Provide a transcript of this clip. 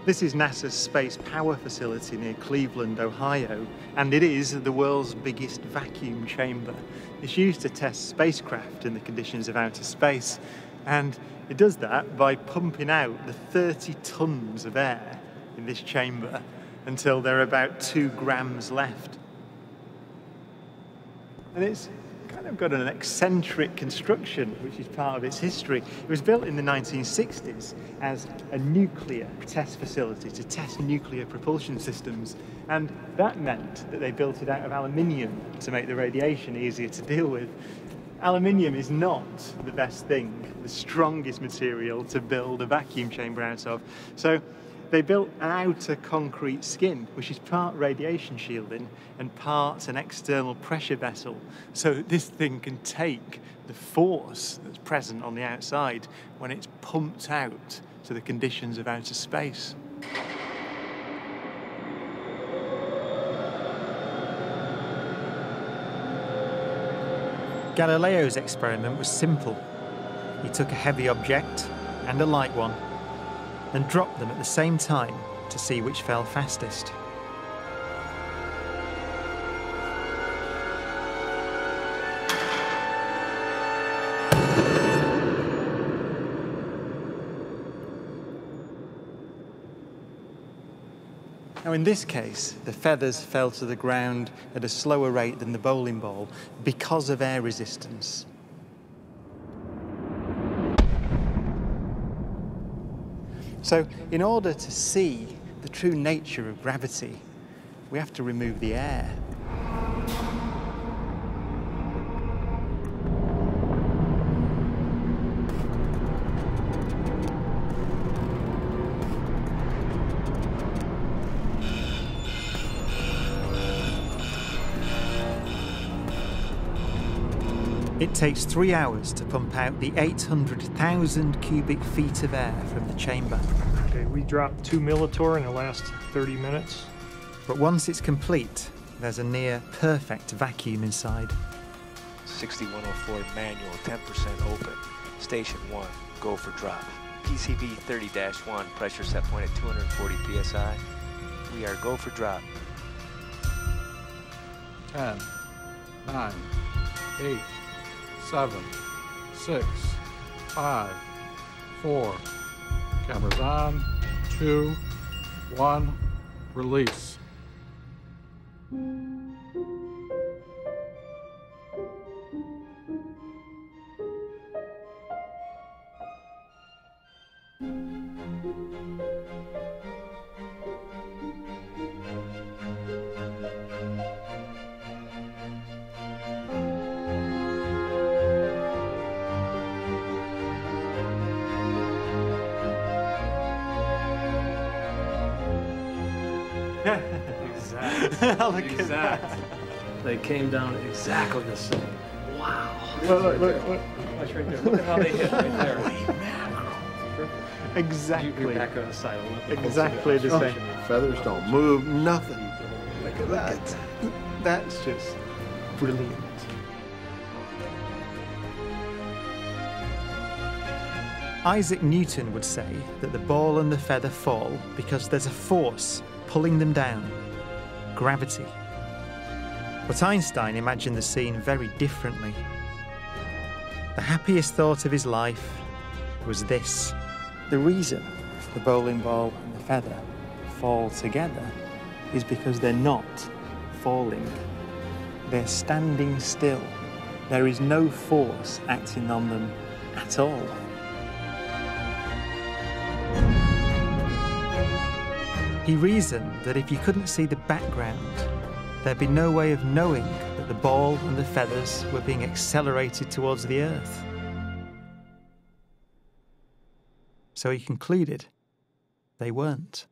This is NASA's Space Power Facility near Cleveland, Ohio, and it is the world's biggest vacuum chamber. It's used to test spacecraft in the conditions of outer space, and it does that by pumping out the 30 tons of air in this chamber until there are about 2 grams left. And it's kind of got an eccentric construction, which is part of its history. It was built in the 1960s as a nuclear test facility to test nuclear propulsion systems, and that meant that they built it out of aluminium to make the radiation easier to deal with. Aluminium is not the best thing, the strongest material to build a vacuum chamber out of. So they built an outer concrete skin, which is part radiation shielding and part an external pressure vessel, so that this thing can take the force that's present on the outside when it's pumped out to the conditions of outer space. Galileo's experiment was simple. He took a heavy object and a light one and dropped them at the same time to see which fell fastest. Now in this case, the feathers fell to the ground at a slower rate than the bowling ball because of air resistance. So, in order to see the true nature of gravity, we have to remove the air. It takes 3 hours to pump out the 800,000 cubic feet of air from the chamber. Okay, we dropped 2 millitorr in the last 30 minutes. But once it's complete, there's a near perfect vacuum inside. 6104 manual, 10% open. Station 1, go for drop. PCB 30-1, pressure set point at 240 psi. We are go for drop. 10, 9, 8, 7, 6, 5, 4. Cameras on. 2, 1. Release. Exactly. Look at that. They came down exactly the same. Wow. Look. Watch right there. Look at how they hit right there. Exactly. You're back on the side. Exactly the same. Feathers don't move, nothing. Look at that. That's just brilliant. Isaac Newton would say that the ball and the feather fall because there's a force pulling them down, gravity. But Einstein imagined the scene very differently. The happiest thought of his life was this. The reason the bowling ball and the feather fall together is because they're not falling. They're standing still. There is no force acting on them at all. He reasoned that if you couldn't see the background, there'd be no way of knowing that the ball and the feathers were being accelerated towards the Earth. So he concluded they weren't.